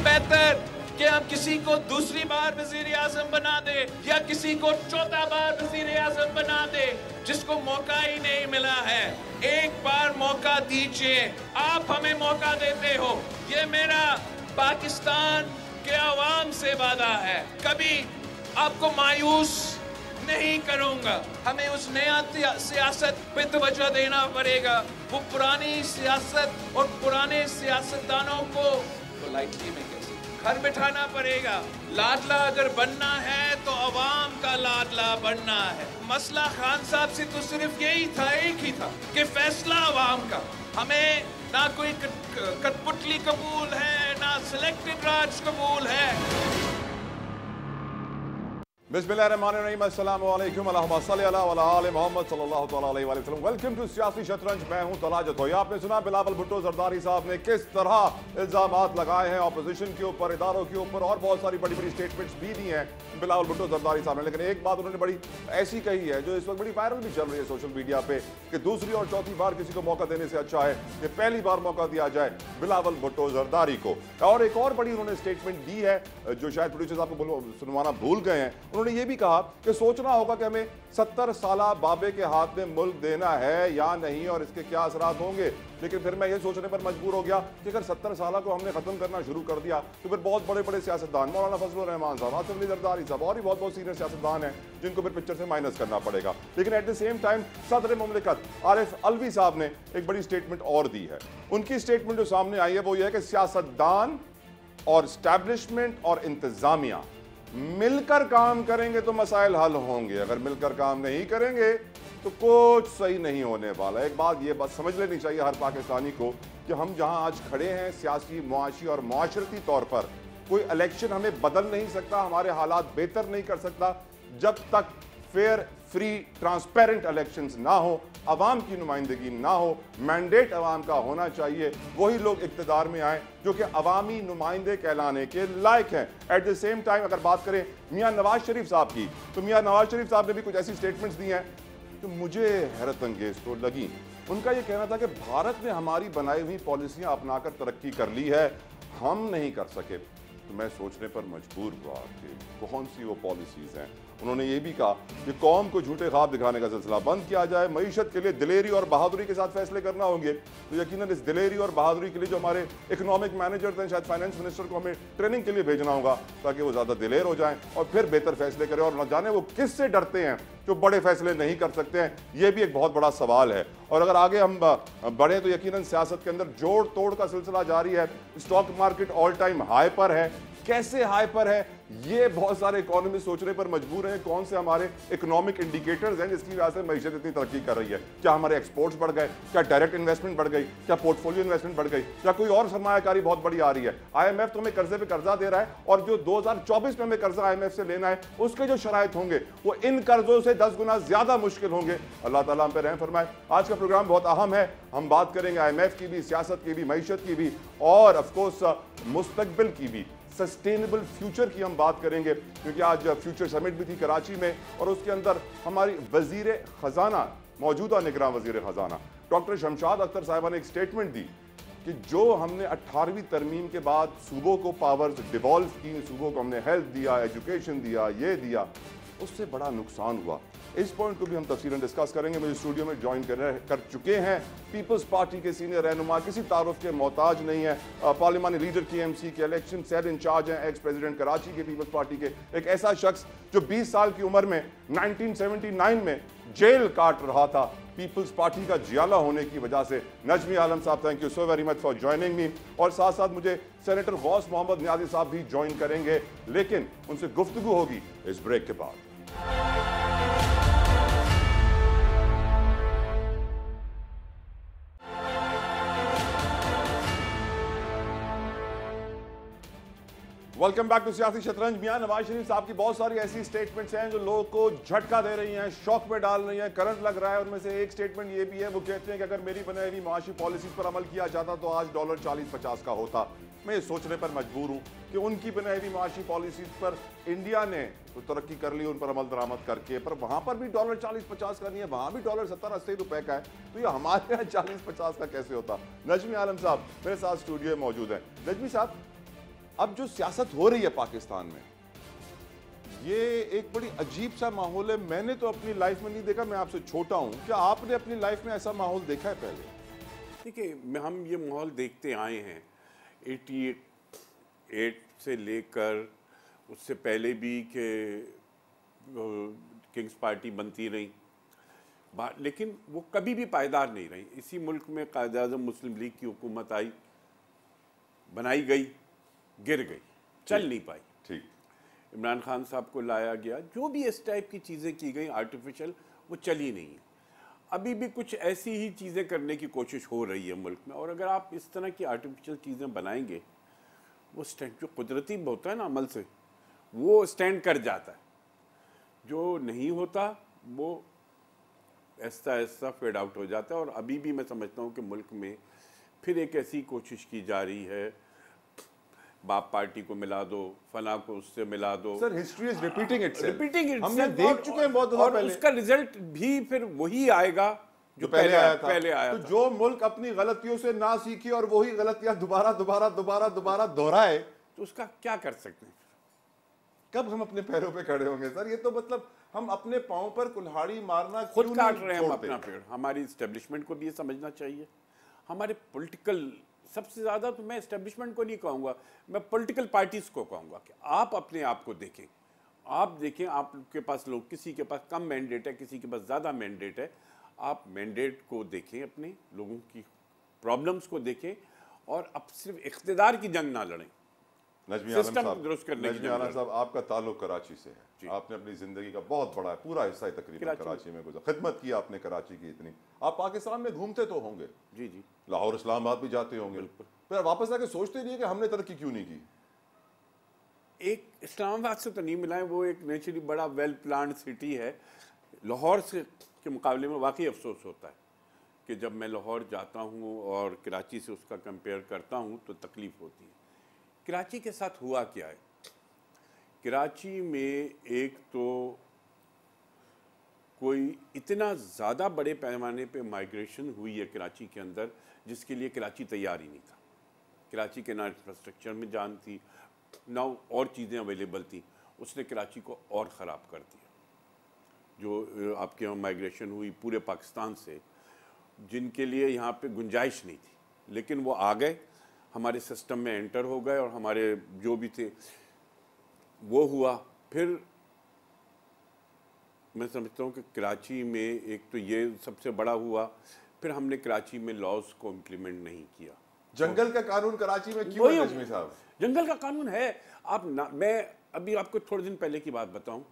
बेहतर कि हम किसी को दूसरी बार वजीर आजम बना दे या किसी को चौथा बार वजीर आजम बना दे जिसको मौका ही नहीं मिला है। एक बार मौका दीजिए, आप हमें मौका देते हो। ये मेरा पाकिस्तान के अवाम से वादा है, कभी आपको मायूस नहीं करूंगा। हमें उस नया सियासत पे तवज्जो देना पड़ेगा। वो पुरानी सियासत और पुराने सियासतदानों को पोलाइटली में कैसे घर बिठाना पड़ेगा। लाडला अगर बनना है तो अवाम का लाडला बनना है। मसला खान साहब से तो सिर्फ यही था, एक ही था कि फैसला अवाम का। हमें ना कोई कठपुतली कबूल है, ना सिलेक्टेड राज कबूल है। बिस्मिल्लाहिर्रहमानिर्रहीम, अस्सलाम वालेकुम, अल्लाहुम्मा सल्ली अला व आले मोहम्मद सल्लल्लाहु अलैहि वसल्लम। वेलकम टू सियासी शतरंज। मैं हूं तलहा जतोई। आपने सुना बिलावल भुट्टो जरदारी साहब ने किस तरह इल्जामात लगाए हैं अपोजिशन के ऊपर, इदारों के ऊपर, और बहुत सारी बड़ी बड़ी स्टेटमेंट्स भी दी हैं बिलावल भुट्टो जरदारी साहब ने। लेकिन एक बात उन्होंने बड़ी ऐसी कही है जो इस वक्त बड़ी वायरल भी चल रही है सोशल मीडिया पे, कि दूसरी और चौथी बार किसी को मौका देने से अच्छा है कि पहली बार मौका दिया जाए बिलावल भुट्टो जरदारी को। और एक और बड़ी उन्होंने स्टेटमेंट दी है जो शायद प्रोड्यूसर्स आपको सुनवाना भूल गए हैं। उन्होंने ये भी कहा कि सोचना होगा कि हमें 70 साला बाबे के हाथ में मुल्क देना है या नहीं और इसके क्या असरात होंगे। लेकिन फिर मैं ये सोचने पर मजबूर हो गया कि अगर 70 साल को हमने खत्म करना शुरू कर दिया तो फिर बहुत बड़े बड़े सियासतदान, मौलाना फजलुर रहमान साहब, आसिफ अली जरदारी साहब और भी बहुत बहुत सीनियर सियासतदान हैं जिनको फिर पिक्चर से माइनस करना पड़ेगा। लेकिन एट द सेम टाइम सदर मुमलिकत आरिफ अलवी साहब ने एक बड़ी स्टेटमेंट और दी है। उनकी स्टेटमेंट जो सामने आई है वो ये है कि सियासतदान और स्टैब्लिशमेंट और इंतजामिया मिलकर काम करेंगे तो मसाइल हल होंगे, अगर मिलकर काम नहीं करेंगे तो कुछ सही नहीं होने वाला। एक बात ये बात समझ लेनी चाहिए हर पाकिस्तानी को कि हम जहां आज खड़े हैं सियासी, मुआशी और मुआशरती तौर पर, कोई इलेक्शन हमें बदल नहीं सकता, हमारे हालात बेहतर नहीं कर सकता जब तक फेयर, फ्री, ट्रांसपेरेंट इलेक्शंस ना हो, अवाम की नुमाइंदगी ना हो, मैंडेट अवाम का होना चाहिए, वही लोग इक़्तिदार में आए जो कि अवामी नुमाइंदे कहलाने के लायक हैं। एट द सेम टाइम अगर बात करें मियां नवाज शरीफ साहब की, तो मियां नवाज शरीफ साहब ने भी कुछ ऐसी स्टेटमेंट्स दी हैं तो मुझे हैरत अंगेज तो लगी। उनका ये कहना था कि भारत ने हमारी बनाई हुई पॉलिसियां अपनाकर तरक्की कर ली है, हम नहीं कर सके। तो मैं सोचने पर मजबूर हुआ कि कौन सी वो पॉलिसीज हैं। उन्होंने ये भी कहा कि कौम को झूठे ख्वाब दिखाने का सिलसिला बंद किया जाए, मईशत के लिए दिलेरी और बहादुरी के साथ फैसले करना होंगे। तो यकीनन इस दिलेरी और बहादुरी के लिए जो हमारे इकोनॉमिक मैनेजर हैं, शायद फाइनेंस मिनिस्टर को हमें ट्रेनिंग के लिए भेजना होगा ताकि वो ज़्यादा दिलेर हो जाएं और फिर बेहतर फैसले करें। और न जाने वो किससे डरते हैं जो बड़े फैसले नहीं कर सकते हैं, ये भी एक बहुत बड़ा सवाल है। और अगर आगे हम बढ़ें तो यकीनन सियासत के अंदर जोड़ तोड़ का सिलसिला जारी है। Stock market all time high पर है। कैसे हाई पर है ये बहुत सारे इकोनॉमिस्ट सोचने पर मजबूर हैं। कौन से हमारे इकोनॉमिक इंडिकेटर्स हैं जिसकी वजह से मईशत इतनी तरक्की कर रही है? क्या हमारे एक्सपोर्ट्स बढ़ गए? क्या डायरेक्ट इन्वेस्टमेंट बढ़ गई? क्या पोर्टफोलियो इन्वेस्टमेंट बढ़ गई? क्या कोई और सरमायाकारी बहुत बड़ी आ रही है? IMF तो हमें कर्जे पे कर्जा दे रहा है और जो 2024 में हमें कर्जा IMF से लेना है उसके जो शराइत होंगे वो इन कर्जों से 10 गुना ज्यादा मुश्किल होंगे। अल्लाह ताला हम पे रहम फरमाए। आज का प्रोग्राम बहुत अहम है। हम बात करेंगे IMF की भी, सियासत की भी, मईशत की भी और ऑफकोर्स मुस्तकबिल की भी, सस्टेनेबल फ्यूचर की हम बात करेंगे क्योंकि आज फ्यूचर समिट भी थी कराची में और उसके अंदर हमारी वजीर खजाना, मौजूदा निगरान वजीर खजाना डॉक्टर शमशाद अख्तर साहिबा ने एक स्टेटमेंट दी कि जो हमने 18वीं तरमीम के बाद सूबों को पावर्स डिवॉल्व की, सूबों को हमने हेल्थ दिया, एजुकेशन दिया, ये दिया, उससे बड़ा नुकसान हुआ। इस पॉइंट को भी हम तफसीलन डिस्कस करेंगे। मुझे स्टूडियो में ज्वाइन कर चुके हैं पीपल्स पार्टी के सीनियर रहनुमा, किसी तारुफ के मोहताज नहीं है, पार्लिमानी लीडर KMC के इलेक्शन सेल इंचार्ज हैं, एक्स प्रेसिडेंट कराची के पीपल्स पार्टी के, एक ऐसा शख्स जो 20 साल की उम्र में 1979 में जेल काट रहा था पीपल्स पार्टी का जियाला होने की वजह से। नजमी आलम साहब, thank you so very much for joining me. और साथ साथ मुझे सेनेटर गौस मोहम्मद नियाजी साहब भी ज्वाइन करेंगे, लेकिन उनसे गुफ्तगू होगी इस ब्रेक के बाद। वेलकम बैक टू सियासी शतरंज। मियां नवाज शरीफ साहब की बहुत सारी ऐसी स्टेटमेंट्स हैं जो लोगों को झटका दे रही हैं, शॉक में डाल रही हैं, करंट लग रहा है। उनमें से एक स्टेटमेंट ये भी है, वो कहते हैं कि अगर मेरी बनाई हुई माशी पॉलिसीज पर अमल किया जाता तो आज डॉलर 40-50 का होता। मैं ये सोचने पर मजबूर हूँ कि उनकी बनाई हुई माशी पॉलिसीज पर इंडिया ने तो तरक्की कर ली उन पर अमल दरामद करके, पर वहां पर भी डॉलर 40-50 का नहीं है, वहां भी डॉलर 70-80 रुपए का है। तो ये हमारे यहाँ 40-50 का कैसे होता? नजमी आलम साहब मेरे साथ स्टूडियो में मौजूद है। नजमी साहब, अब जो सियासत हो रही है पाकिस्तान में, ये एक बड़ी अजीब सा माहौल है। मैंने तो अपनी लाइफ में नहीं देखा, मैं आपसे छोटा हूं, क्या आपने अपनी लाइफ में ऐसा माहौल देखा है पहले? देखिए, हम ये माहौल देखते आए हैं 88 से लेकर, उससे पहले भी कि किंग्स पार्टी बनती रही, लेकिन वो कभी भी पायदार नहीं रही। इसी मुल्क में कायद-ए-आज़म मुस्लिम लीग की हुकूमत आई, बनाई गई, गिर गई, चल नहीं पाई। ठीक, इमरान खान साहब को लाया गया, जो भी इस टाइप की चीज़ें की गई आर्टिफिशियल, वो चली नहीं है। अभी भी कुछ ऐसी ही चीज़ें करने की कोशिश हो रही है मुल्क में, और अगर आप इस तरह की आर्टिफिशियल चीज़ें बनाएंगे, वो स्टैंड जो कुदरती होता है ना अमल से, वो स्टैंड कर जाता है। जो नहीं होता वो ऐसा ऐसा फेड आउट हो जाता है। और अभी भी मैं समझता हूँ कि मुल्क में फिर एक ऐसी कोशिश की जा रही है, बाप पार्टी को मिला दो, फला को उससे मिला दो। Sir history is repeating itself, हमने देख चुके हैं बहुत और पहले। उसका रिजल्ट भी फिर वही आएगा जो पहले आया था। तो जो मुल्क अपनी गलतियों से ना सीखे और वही गलतियां दोबारा दोबारा दोबारा दोबारा दोहराए, तो उसका क्या कर सकते हैं? कब हम अपने पैरों पे खड़े होंगे सर? ये तो मतलब हम अपने पांव पर कुल्हाड़ी मारना खुद काट रहे हैं हम अपना पेड़। हमारी एस्टेब्लिशमेंट को भी ये समझना चाहिए। हमारे पॉलिटिकल, सबसे ज़्यादा तो मैं एस्टेब्लिशमेंट को नहीं कहूँगा, मैं पॉलिटिकल पार्टीज़ को कहूँगा कि आप अपने आप को देखें। आप देखें, आपके पास लोग, किसी के पास कम मैंडेट है, किसी के पास ज़्यादा मैंडेट है। आप मैंडेट को देखें, अपने लोगों की प्रॉब्लम्स को देखें, और अब सिर्फ इख्तिदार की जंग ना लड़ें। नजमी आलम साहब, दुरुस्त करने की आलम साहब, आपका ताल्लुक कराची से है। आपने अपनी जिंदगी का बहुत बड़ा पूरा हिस्सा तकरीबन कराची में गुजरा, खिदमत की आपने कराची की इतनी। आप पाकिस्तान में घूमते तो होंगे? जी जी, लाहौर इस्लामाबाद भी जाते होंगे, फिर वापस आके सोचते नहीं है कि हमने तरक्की क्यों नहीं की? एक इस्लामाबाद से तो नहीं मिला है, वो एक नेचुरली बड़ा वेल प्लान्ड सिटी है। लाहौर से के मुकाबले में वाकई अफसोस होता है कि जब मैं लाहौर जाता हूँ और कराची से उसका कंपेयर करता हूँ तो तकलीफ़ होती है। कराची के साथ हुआ क्या है, कराची में एक तो कोई इतना ज़्यादा बड़े पैमाने पे माइग्रेशन हुई है कराची के अंदर, जिसके लिए कराची तैयार ही नहीं था। कराची के ना इंफ्रास्ट्रक्चर में जान थी, ना और चीज़ें अवेलेबल थी। उसने कराची को और ख़राब कर दिया। जो आपके यहाँ माइग्रेशन हुई पूरे पाकिस्तान से, जिनके लिए यहाँ पे गुंजाइश नहीं थी, लेकिन वो आ गए, हमारे सिस्टम में एंटर हो गए, और हमारे जो भी थे वो हुआ। फिर मैं समझता हूँ कि कराची में एक तो ये सबसे बड़ा हुआ। फिर हमने कराची में लॉज को इम्प्लीमेंट नहीं किया। जंगल का कानून कराची में क्यों है नजमी साहब? जंगल का कानून है। मैं अभी आपको थोड़े दिन पहले की बात बताऊं,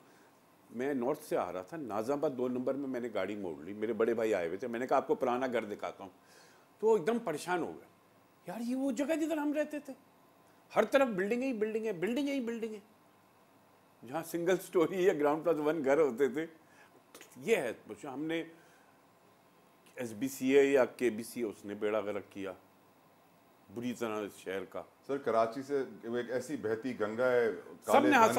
मैं नॉर्थ से आ रहा था, नाजाबाद 2 नंबर में मैंने गाड़ी मोड़ ली। मेरे बड़े भाई आए हुए थे, मैंने कहा आपको पुराना घर दिखाता हूँ। तो एकदम परेशान हो गए, यार ये वो जगह जिधर हम रहते थे, हर तरफ बिल्डिंग ही बिल्डिंग है, बिल्डिंग ही बिल्डिंग है, जहाँ सिंगल स्टोरी या ग्राउंड प्लस 1 घर होते थे। ये है तो हमने SBCA या KBC उसने बेड़ा गर्क किया बुरी तरह इस शहर का। सर कराची से एक ऐसी बहती गंगा है, सबने हाथ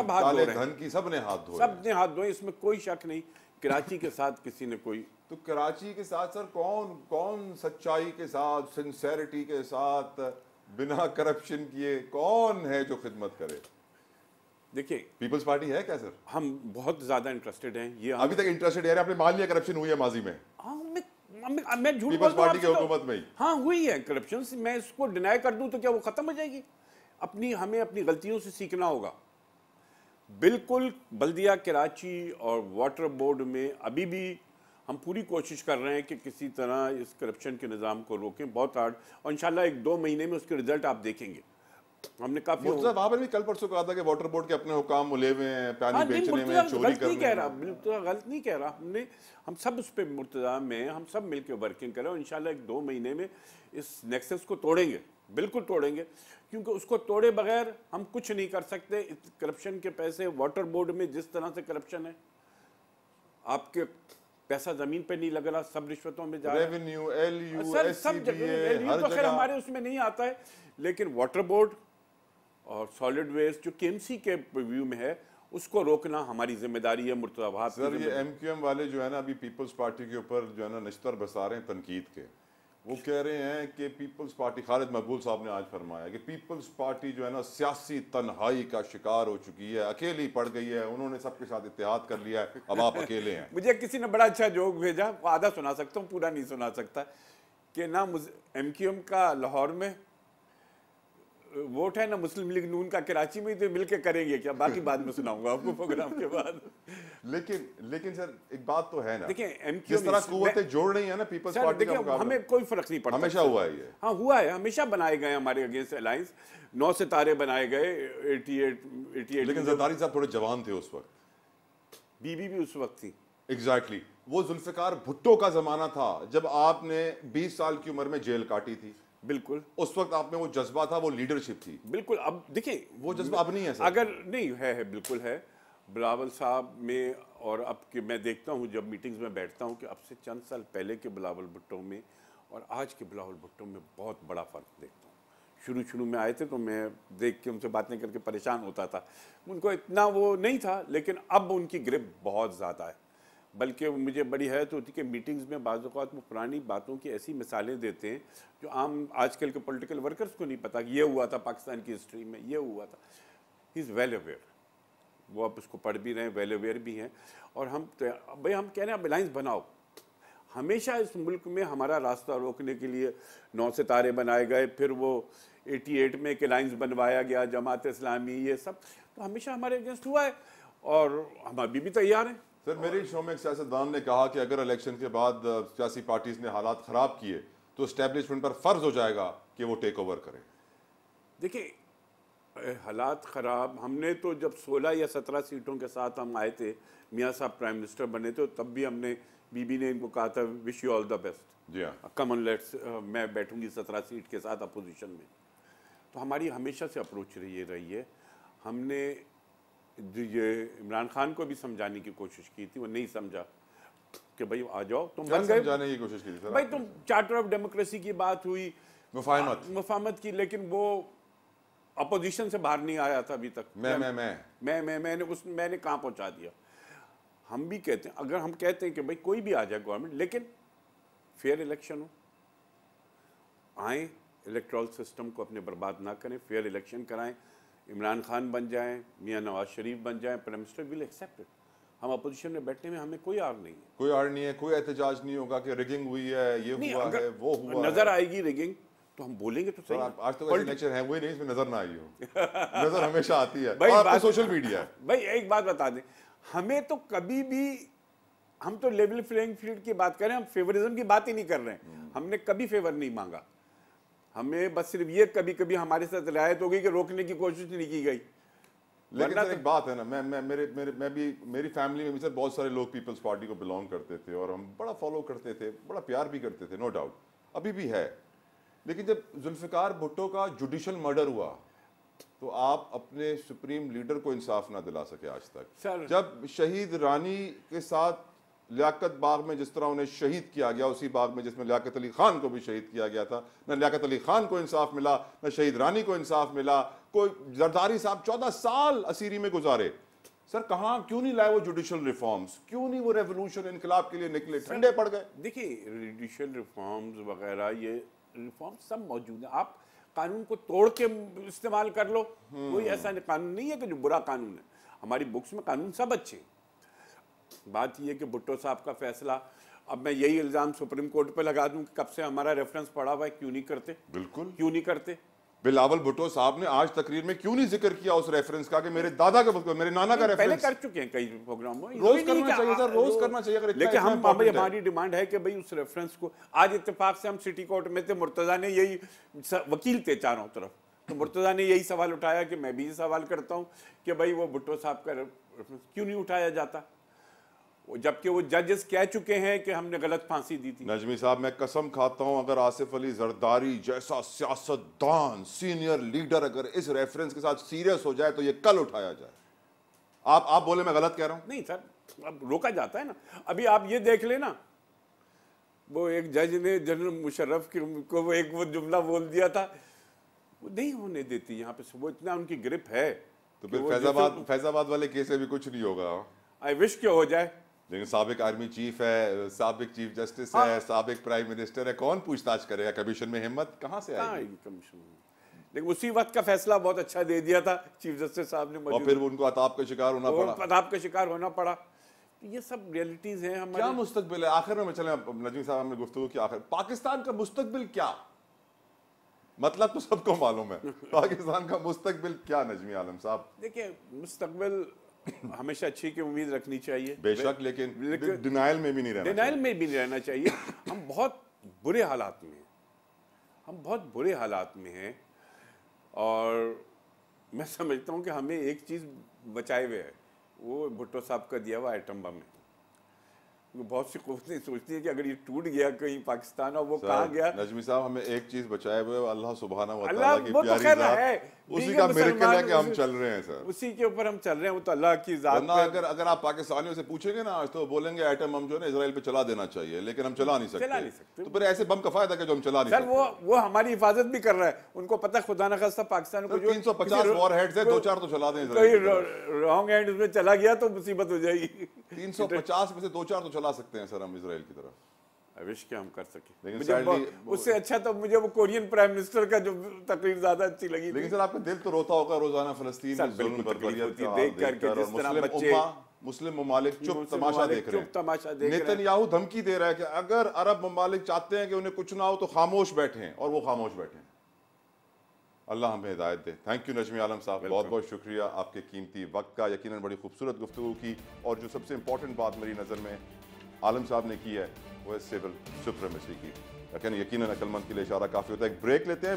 धन की सबने हाथ धोए, इसमें कोई शक नहीं। कराची के साथ किसी ने कोई, तो कराची के साथ सर कौन सच्चाई के साथ, सिंसेरिटी के साथ, बिना करप्शन किए कौन है जो खिदमत करे? देखिए, पीपल्स पार्टी है क्या सर? हम बहुत ज्यादा इंटरेस्टेड हैं। ये अभी तक इंटरेस्टेड है? आपने मान लिया करप्शन हुई है माजी में? हाँ, मैं झूठ पीपल्स पार्टी की हुकूमत में ही हाँ हुई है करप्शन। मैं इसको डिनाई कर दूं तो क्या वो खत्म हो जाएगी? हमें अपनी गलतियों से सीखना होगा। बिल्कुल बल्दिया कराची और वाटर बोर्ड में अभी भी हम पूरी कोशिश कर रहे हैं कि किसी तरह इस करप्शन के निज़ाम को रोकें, बहुत हार्ड। और इंशाल्लाह 1-2 महीने में उसके रिजल्ट आप देखेंगे। हमने काफी वहां पर भी कल परसों कहा था कि वाटर बोर्ड के अपने हुकाम मुले हुए हैं, पानी बेचने में, चोरी करने में। गलत नहीं कह रहा। हम सब उस पर मुर्तजा में हम सब मिलकर वर्किंग करें, और इंशाल्लाह 1-2 महीने में इस नेक्सस को तोड़ेंगे, बिल्कुल तोड़ेंगे। क्योंकि उसको तोड़े बगैर हम कुछ नहीं कर सकते। करप्शन के पैसे वाटर बोर्ड में जिस तरह से करप्शन है, आपके पैसा जमीन पे नहीं लग रहा, सब रिश्वतों में जा रहा है। रेवेन्यू, LU, सब जगह तो खैर हमारे उसमें नहीं आता है, लेकिन वाटर बोर्ड और सॉलिड वेस्ट जो KMC के व्यू में है, उसको रोकना हमारी जिम्मेदारी है। मुर्तज़ा सर ये MQM वाले जो है ना, अभी पीपल्स पार्टी के ऊपर जो है ना निश्तर बसा रहे हैं तनकीद के, वो कह रहे हैं कि पीपल्स पार्टी, खालिद मकबूल साहब ने आज फरमाया कि पीपल्स पार्टी जो है ना सियासी तन्हाई का शिकार हो चुकी है, अकेली पड़ गई है, उन्होंने सबके साथ इत्तेहाद कर लिया है, अब आप अकेले हैं। मुझे किसी ने बड़ा अच्छा जोक भेजा, वो आधा सुना सकता हूँ, पूरा नहीं सुना सकता, कि ना MQM का लाहौर में वोट है ना मुस्लिम लीग नून का कराची में, तो मिलके करेंगे क्या, बाकी बाद में सुनाऊंगा आपको प्रोग्राम के बाद। लेकिन सर एक बात तो है ना, देखिए MQM जिस तरह कुव्वतें जोड़ रही है ना पीपल्स पार्टी का मुकाबला, हमें कोई फर्क नहीं पड़ता, हमेशा हुआ है ये। हाँ हुआ है, हमेशा बनाए गए हमारे अगेंस्ट अलायंस, 9 सितारे बनाए गए 88। लेकिन जरदारी साहब थोड़े जवान थे उस वक्त, बीबी भी उस वक्त थी। एग्जैक्टली वो जुल्फिकार भुट्टो का जमाना था जब आपने 20 साल की उम्र में जेल काटी थी। बिल्कुल, उस वक्त आप में वो जज्बा था, वो लीडरशिप थी। बिल्कुल, अब देखिए वो जज्बा अब नहीं है सर। अगर नहीं है बिल्कुल है बिलावल साहब में, और अब कि मैं देखता हूँ जब मीटिंग्स में बैठता हूँ कि अब से चंद साल पहले के बिलावल भुट्टो में और आज के बिलावल भुट्टो में बहुत बड़ा फ़र्क देखता हूँ। शुरू में आए थे तो मैं देख के उनसे बातें करके परेशान होता था, उनको इतना वो नहीं था, लेकिन अब उनकी ग्रिप बहुत ज़्यादा है। बल्कि मुझे बड़ी हैरत होती कि मीटिंग्स में बाज़ औक़ात वो पुरानी बातों की ऐसी मिसालें देते हैं जो आम आजकल के पॉलिटिकल वर्कर्स को नहीं पता कि ये हुआ था पाकिस्तान की हिस्ट्री में, ये हुआ था। ही इज़ वेल अवेयर, वो आप उसको पढ़ भी रहे हैं, वेल अवेयर भी हैं। और हम भाई हम कह रहे हैं अलायंस बनाओ। हमेशा इस मुल्क में हमारा रास्ता रोकने के लिए 9 सितारे बनाए गए, फिर वो 88 में एक अलायंस बनवाया गया, जमात इस्लामी, ये सब तो हमेशा हमारे अगेंस्ट हुआ है और हम अभी भी तैयार हैं। सर मेरे शो में एक सियासतदान ने कहा कि अगर इलेक्शन के बाद सियासी पार्टीज ने हालात ख़राब किए तो एस्टेब्लिशमेंट पर फ़र्ज हो जाएगा कि वो टेक ओवर करे। देखिए हालात ख़राब, हमने तो जब 16 या 17 सीटों के साथ हम आए थे, मियाँ साहब प्राइम मिनिस्टर बने थे, तब भी हमने बीबी ने इनको कहा था wish you all the best, जी हाँ, कम ऑन लेट्स, मैं बैठूंगी 17 सीट के साथ अपोजिशन में। तो हमारी हमेशा से अप्रोच रही है। हमने ये इमरान खान को भी समझाने की कोशिश की थी, वो नहीं समझा कि भाई आ जाओ, तुम बन गए, समझाने की कोशिश की थी भाई तुम चार्टर ऑफ डेमोक्रेसी की बात हुई, मुफाहमत की, लेकिन वो अपोजिशन से बाहर नहीं आया था अभी तक। मैंने कहाँ पहुंचा दिया। हम भी कहते हैं, अगर हम कहते हैं कि भाई कोई भी आ जाए गवर्नमेंट, लेकिन फेयर इलेक्शन हो, आए इलेक्ट्रल सिस्टम को अपने बर्बाद ना करें, फेयर इलेक्शन कराएं, इमरान खान बन जाएं, मियाँ नवाज शरीफ बन जाएं, prime minister will accept it. हम अपोजिशन में बैठने में हमें कोई आड़ नहीं है, कोई आड़ नहीं है, कोई एहतजाज नहीं होगा कि रिगिंग हुई है, ये हुआ है, वो हुआ नजर आएगी रिगिंग तो हम बोलेंगे तो सही। आज तो वैसे लेक्चर है, वही नहीं इसमें नजर ना आई हो। नजर हमेशा आती है भाई, और सोशल मीडिया। भाई एक बात बता दें, हमें तो कभी भी, हम तो लेवल प्लेइंग फील्ड की बात कर रहे हैं, हम फेवरिज्म की बात ही नहीं कर रहे हैं। हमने कभी फेवर नहीं मांगा, हमें बस सिर्फ ये कभी कभी हमारे साथ रियायत हो गई कि रोकने की कोशिश नहीं की गई। लेकिन सर एक बात है ना, मैं भी, मेरी फैमिली में भी सर बहुत सारे लोग पीपल्स पार्टी को बिलोंग करते थे और हम बड़ा फॉलो करते थे, बड़ा प्यार भी करते थे, नो डाउट, अभी भी है। लेकिन जब जुल्फिकार भुट्टो का जुडिशल मर्डर हुआ तो आप अपने सुप्रीम लीडर को इंसाफ ना दिला सके आज तक। जब शहीद रानी के साथ लियाकत बाग में जिस तरह उन्हें शहीद किया गया, उसी बाग में जिसमें लियाकत अली खान को भी शहीद किया गया था, न लियाकत अली खान को इंसाफ मिला, न शहीद रानी को इंसाफ मिला। कोई जरदारी साहब 14 साल असीरी में गुजारे। सर कहाँ, क्यों नहीं लाए वो जुडिशल रिफॉर्म्स, क्यों नहीं वो रेवोल्यूशन, इनकलाब के लिए निकले, ठंडे पड़ गए? देखिए जुडिशल रिफॉर्म्स वगैरह, ये रिफॉर्म्स सब मौजूद है, आप कानून को तोड़ के इस्तेमाल कर लो, कोई ऐसा कानून नहीं है कि जो बुरा कानून है। हमारी बुक्स में कानून सब अच्छे। बात यह है कि भुट्टो साहब का फैसला, अब मैं यही इल्जाम सुप्रीम कोर्ट पे लगा दूं कि कब से हमारा रेफरेंस पड़ा हुआ है, क्यों नहीं करते? बिल्कुल क्यों नहीं करते। बिलावल भुट्टो साहब ने आज तकरीर में क्यों नहीं जिक्र किया उस रेफरेंस का कि मेरे दादा का, मेरे नाना का रेफरेंस? पहले कर चुके हैं कई प्रोग्राम में, रोज करना चाहिए सर, रोज करना चाहिए। अगर लेकिन हम, हमारी डिमांड है कि भाई उस रेफरेंस को, आज इत्तेफाक से हम सिटी कोर्ट में थे, मुर्तजा ने यही, वकील थे चारों तरफ, तो मुर्तजा ने यही सवाल उठाया कि मैं भी ये सवाल करता हूँ कि भाई वो भुट्टो साहब का रेफरेंस क्यों नहीं उठाया जाता, जबकि वो जजेस कह चुके हैं कि हमने गलत फांसी दी थी। नजमी साहब मैं कसम खाता हूं, अगर आसिफ अली जरदारी जैसा सियासतदान, सीनियर लीडर अगर इस रेफरेंस के साथ सीरियस हो जाए तो ये कल उठाया जाए। आप बोले मैं गलत कह रहा हूं? नहीं सर, अब रोका जाता है ना। अभी आप ये देख लेना, वो एक जज ने जनरल मुशर्रफ को वो एक वो जुमला बोल दिया था, वो नहीं होने देती यहाँ पे, वो इतना उनकी ग्रिप है। तो फिर फैजाबाद वाले केस में भी कुछ नहीं होगा। आई विश के हो जाए, लेकिन साबिक आर्मी चीफ है, साबिक चीफ जस्टिस हाँ। है, साबिक प्राइम मिनिस्टर है, कौन पूछताछ करेगा? कमीशन में हिम्मत कहाँ से आएगी? कमीशन में, लेकिन उसी वक्त का फैसला बहुत अच्छा दे दिया था चीफ जस्टिस साहब ने, और फिर उनको अताब का शिकार होना पड़ा। अताब का शिकार होना पड़ा। ये सब रियलिटीज हैं हमारे। क्या मुस्तकबिल है आखिर में? चले नजमी साहब हमने गुफ्तगू की, आखिर पाकिस्तान का मुस्तकबिल क्या? मतलब तो सबको मालूम है, पाकिस्तान का मुस्तकबिल क्या नजमी आलम साहब? देखिए, मुस्तकबिल हमेशा अच्छी की उम्मीद रखनी चाहिए, बेशक, लेकिन डिनाइल में भी नहीं रहना, डिनाइल में भी नहीं रहना चाहिए। हम बहुत बुरे हालात में हैं, हम बहुत बुरे हालात में हैं, और मैं समझता हूँ कि हमें एक चीज़ बचाए हुए है, वो भुट्टो साहब का दिया हुआ एटम बम है। बहुत सी कौमें सोचती है कि अगर ये टूट गया कहीं पाकिस्तान, और वो कहाँ गया। नजमी साहब, हमें एक चीज बचाए हुए अल्लाह सुब्हानहू व तआला अल्लाह, की वो तो प्यारी खैर ज़ात, है, उसी का मिरेकल है कि हम चल रहे हैं सर, उसी के ऊपर हम चल रहे हैं, वो तो अल्लाह की ज़ात पे। अगर आप पाकिस्तानियों से पूछेंगे ना आज, तो बोलेंगे एटम बम जो है इजराइल पे चला देना चाहिए, लेकिन हम चला नहीं सकते। तो फिर ऐसे बम का फायदा क्या जो हम चला नहीं सकते? वो हमारी हिफाजत भी कर रहा है, उनको पता खुदा न खास्ता पाकिस्तान को 350 वॉरहेड्स है, 2-4 तो चला दें। कोई रॉन्ग हैंड उसमें चला गया तो मुसीबत हो जाएगी। 350 में से 2-4 तो चला सकते हैं सर हम इजराइल की तरफ। विश क्या हम कर सके। लेकिन उससे अच्छा तो मुझे वो कोरियन प्राइम मिनिस्टर का जो तकरीर ज्यादा अच्छी लगी। लेकिन सर आपका दिल तो रोता होगा रोजाना फलस्तीन में जुल्म बर्बरियत का देख करके, जिस तरह बच्चे मुस्लिम ममालिक चुप तमाशा देख रहे हैं। नेतन्याहू धमकी दे रहा है कि अगर अरब ममालिक चाहते हैं कि उन्हें कुछ ना हो तो खामोश बैठे हैं, और वो खामोश बैठे हैं। अल्लाह हमें हिदायत दे। थैंक यू नजमी आलम साहब, बहुत बहुत शुक्रिया आपके कीमती वक्त का। यकीनन बड़ी खूबसूरत गुफ्तगू की, और जो सबसे इंपॉर्टेंट बात मेरी नज़र में आलम साहब ने की है वो है सिविल सुप्रीमेसी की। लेकिन यकीनन अक्लमंद के लिए इशारा काफ़ी होता है। एक ब्रेक लेते हैं।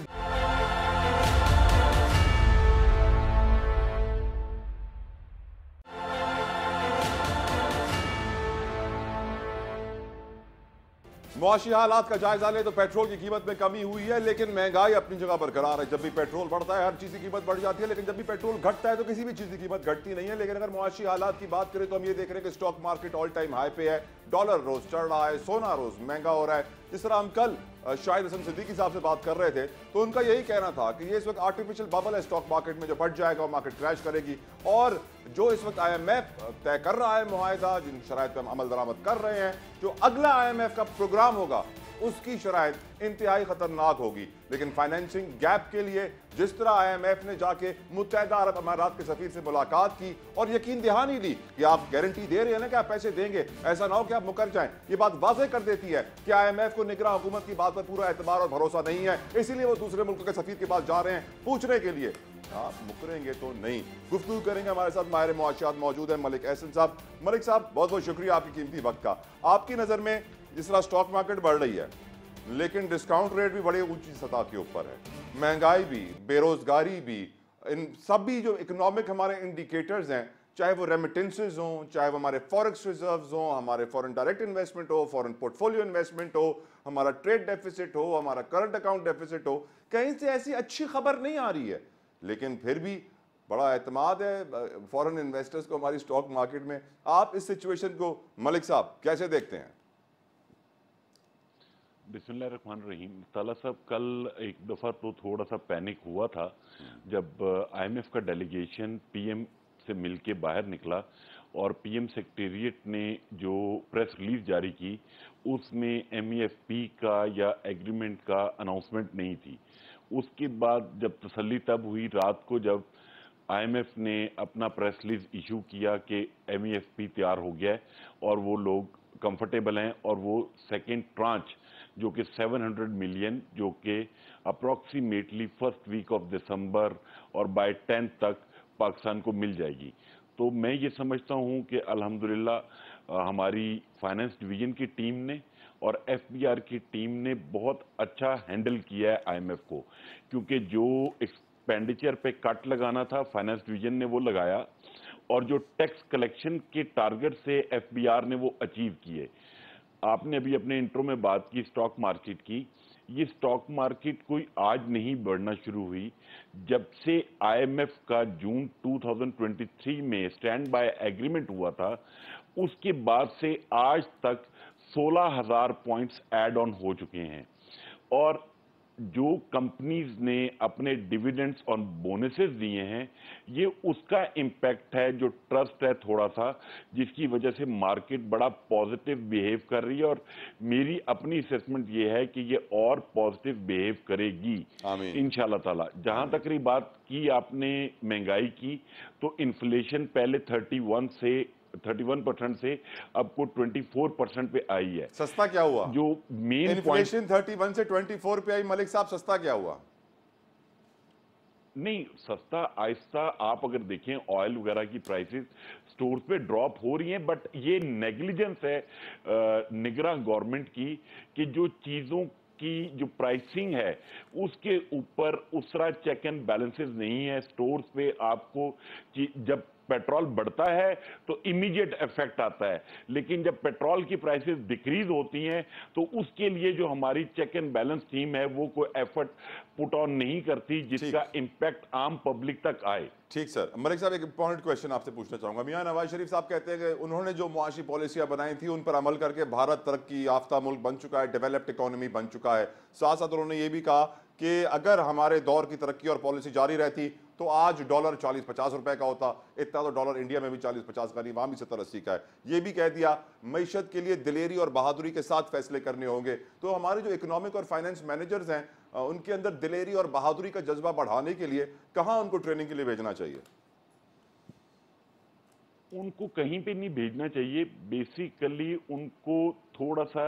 मुआशी हालात का जायजा ले तो पेट्रोल की कीमत में कमी हुई है, लेकिन महंगाई अपनी जगह बरकरार है। जब भी पेट्रोल बढ़ता है हर चीज की कीमत बढ़ जाती है, लेकिन जब भी पेट्रोल घटता है तो किसी भी चीज की कीमत घटती नहीं है। लेकिन अगर मुआशी हालात की बात करें तो हम ये देख रहे हैं कि stock market all time high पे है, डॉलर रोज चढ़ रहा है, सोना रोज महंगा हो रहा है। जिस तरह हम कल शायद हसन सिद्दीकी साहब से बात कर रहे थे तो उनका यही कहना था कि ये इस वक्त आर्टिफिशियल बबल है स्टॉक मार्केट में, जो बढ़ जाएगा और मार्केट क्रैश करेगी। और जो इस वक्त IMF तय कर रहा है मुआहिदा, जिन शराइत पर हम अमल दरामद कर रहे हैं, जो अगला IMF का प्रोग्राम होगा उसकी शराइत इंतहाई खतरनाक होगी। लेकिन फाइनेंसिंग गैप के लिए जिस तरह IMF ने जाके मुत्तहदा अरब अमारात के सफीर से मुलाकात की और यकीन दहानी दी कि आप गारंटी दे रहे हैं ना कि आप पैसे देंगे, ऐसा ना हो कि आप मुकर जाएं, ये बात वाज़ेह कर देती है कि IMF को निगरान हुकूमत की बात पर पूरा एतबार और भरोसा नहीं है। इसीलिए वो दूसरे मुल्क के सफीर के पास जा रहे हैं पूछने के लिए आप मुकरेंगे तो नहीं। गुफ्तगू करेंगे, हमारे साथ माहिर मुआशियात मौजूद है मलिक अहसन साहब। मलिक साहब, बहुत बहुत शुक्रिया आपकी कीमती वक्त का। आपकी नज़र में जिस तरह स्टॉक मार्केट बढ़ रही है, लेकिन डिस्काउंट रेट भी बड़ी ऊंची सतह के ऊपर है, महंगाई भी, बेरोजगारी भी, इन सभी जो इकोनॉमिक हमारे इंडिकेटर्स हैं, चाहे वो रेमिटेंसेज हों, चाहे वो हमारे फॉरेक्स रिजर्व्स हों, हमारे फॉरेन डायरेक्ट इन्वेस्टमेंट हो, फॉरेन पोर्टफोलियो इन्वेस्टमेंट हो, हमारा ट्रेड डेफिसिट हो, हमारा करंट अकाउंट डेफिसिट हो, कहीं से ऐसी अच्छी खबर नहीं आ रही है। लेकिन फिर भी बड़ा एतमाद है फॉरेन इन्वेस्टर्स को हमारी स्टॉक मार्केट में। आप इस सिचुएशन को मलिक साहब कैसे देखते हैं? बिस्मिल्लाहिर्रहमानिर्रहीम। ताला साहब, कल एक दफ़ा तो थोड़ा सा पैनिक हुआ था जब IMF का डेलीगेशन PM से मिलके बाहर निकला और PM सेक्रेटेरिएट ने जो प्रेस रिलीज जारी की उसमें MEFP का या एग्रीमेंट का अनाउंसमेंट नहीं थी। उसके बाद जब तसल्ली तब हुई रात को जब IMF ने अपना प्रेस रिलीज इशू किया कि MEFP तैयार हो गया है और वो लोग कंफर्टेबल हैं और वो सेकेंड ट्रांच जो कि 700 मिलियन, जो कि approximately first week of December और बाय 10 तक पाकिस्तान को मिल जाएगी। तो मैं ये समझता हूँ कि अल्हम्दुलिल्लाह हमारी फाइनेंस डिवीज़न की टीम ने और FBR की टीम ने बहुत अच्छा हैंडल किया है IMF को, क्योंकि जो एक्सपेंडिचर पे कट लगाना था फाइनेंस डिवीज़न ने वो लगाया और जो टैक्स कलेक्शन के टारगेट से FBR ने वो अचीव किए। आपने अभी अपने इंट्रो में बात की स्टॉक मार्केट की। ये स्टॉक मार्केट कोई आज नहीं बढ़ना शुरू हुई, जब से IMF का जून 2023 में स्टैंड बाय एग्रीमेंट हुआ था उसके बाद से आज तक 16,000 पॉइंट्स ऐड ऑन हो चुके हैं। और जो कंपनीज ने अपने डिविडेंड्स और बोनसेस दिए हैं, ये उसका इम्पैक्ट है, जो ट्रस्ट है थोड़ा सा, जिसकी वजह से मार्केट बड़ा पॉजिटिव बिहेव कर रही है। और मेरी अपनी असेसमेंट ये है कि ये और पॉजिटिव बिहेव करेगी इंशाल्लाह ताला। जहां तक रही बात की आपने महंगाई की, तो इन्फ्लेशन पहले 31% से अब को 24% पे आई है। सस्ता क्या हुआ? जो मेन इन्फ्लेशन 31 से 24 पे आई, मलिक साहब सस्ता क्या हुआ? नहीं, सस्ता आहिस्ता आप अगर देखें ऑयल वगैरह की प्राइसेस स्टोर्स पे ड्रॉप हो रही हैं, बट ये नेग्लिजेंस है निगरान गवर्नमेंट की कि जो चीज़ों की जो प्राइसिंग है उसके ऊपर उस तरह चेक एंड बैलेंसेस नहीं है स्टोर्स पे। आपको जब पेट्रोल बढ़ता है तो इमीडिएट इफेक्ट आता है, लेकिन जब पेट्रोल की प्राइसेस डिक्रीज होती हैं तो उसके लिए जो हमारी चेक एंड बैलेंस टीम है वो कोई एफर्ट पुट ऑन नहीं करती जिसका इम्पैक्ट आम पब्लिक तक आए। ठीक सर। मलिक साहब, एक इंपॉर्टेंट क्वेश्चन आपसे पूछना चाहूंगा। मियां नवाज शरीफ साहब कहते हैं कि उन्होंने जो मुआशी पॉलिसियां बनाई थी उन पर अमल करके भारत तरक्की याफ्ता मुल्क बन चुका है, डेवलप्ड इकोनॉमी बन चुका है। साथ साथ उन्होंने ये भी कहा कि अगर हमारे दौर की तरक्की और पॉलिसी जारी रहती तो आज डॉलर 40-50 रुपए का होता। इतना तो डॉलर इंडिया में भी 40-50 का नहीं, वहां भी 70-80 का है। ये भी कह दिया मईशत के लिए दिलेरी और बहादुरी के साथ फैसले करने होंगे। तो हमारे जो इकोनॉमिक और फाइनेंस मैनेजर्स हैं उनके अंदर दिलेरी और बहादुरी का जज्बा बढ़ाने के लिए कहां उनको ट्रेनिंग के लिए भेजना चाहिए? उनको कहीं पे नहीं भेजना चाहिए, बेसिकली उनको थोड़ा सा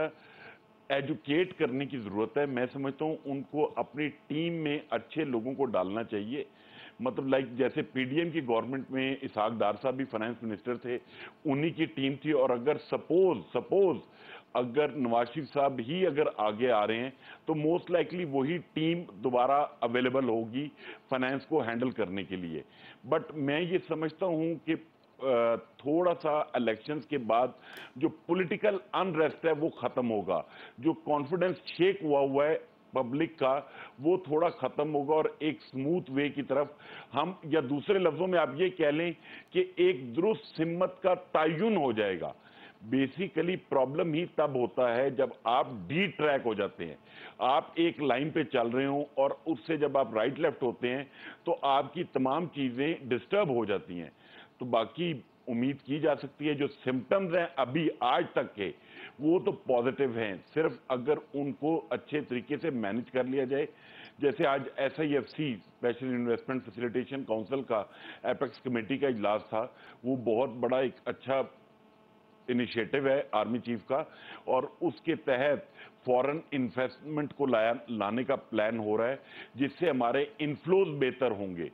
एजुकेट करने की जरूरत है। मैं समझता हूं उनको अपनी टीम में अच्छे लोगों को डालना चाहिए। मतलब लाइक जैसे पीडीएम की गवर्नमेंट में इसहाक डार साहब भी फाइनेंस मिनिस्टर थे, उन्हीं की टीम थी। और अगर सपोज अगर नवाज शरीफ साहब ही अगर आगे आ रहे हैं तो मोस्ट लाइकली वही टीम दोबारा अवेलेबल होगी फाइनेंस को हैंडल करने के लिए। बट मैं ये समझता हूं कि थोड़ा सा इलेक्शंस के बाद जो पॉलिटिकल अनरेस्ट है वो खत्म होगा, जो कॉन्फिडेंस शेक हुआ है पब्लिक का वो थोड़ा खत्म होगा और एक स्मूथ वे की तरफ हम, या दूसरे लफ्जों में आप ये कह लें कि एक दुरुस्त सिम्मत का तयन हो जाएगा। बेसिकली प्रॉब्लम ही तब होता है जब आप डी ट्रैक हो जाते हैं, आप एक लाइन पे चल रहे हो और उससे जब आप राइट लेफ्ट होते हैं तो आपकी तमाम चीजें डिस्टर्ब हो जाती हैं। तो बाकी उम्मीद की जा सकती है जो सिम्टम्स हैं अभी आज तक के वो तो पॉजिटिव हैं, सिर्फ अगर उनको अच्छे तरीके से मैनेज कर लिया जाए। जैसे आज SIFC special investment facilitation council का एपेक्स कमेटी का इजलास था, वो बहुत बड़ा एक अच्छा इनिशिएटिव है आर्मी चीफ का, और उसके तहत फॉरेन इन्वेस्टमेंट को लाने का प्लान हो रहा है जिससे हमारे इनफ्लोज बेहतर होंगे।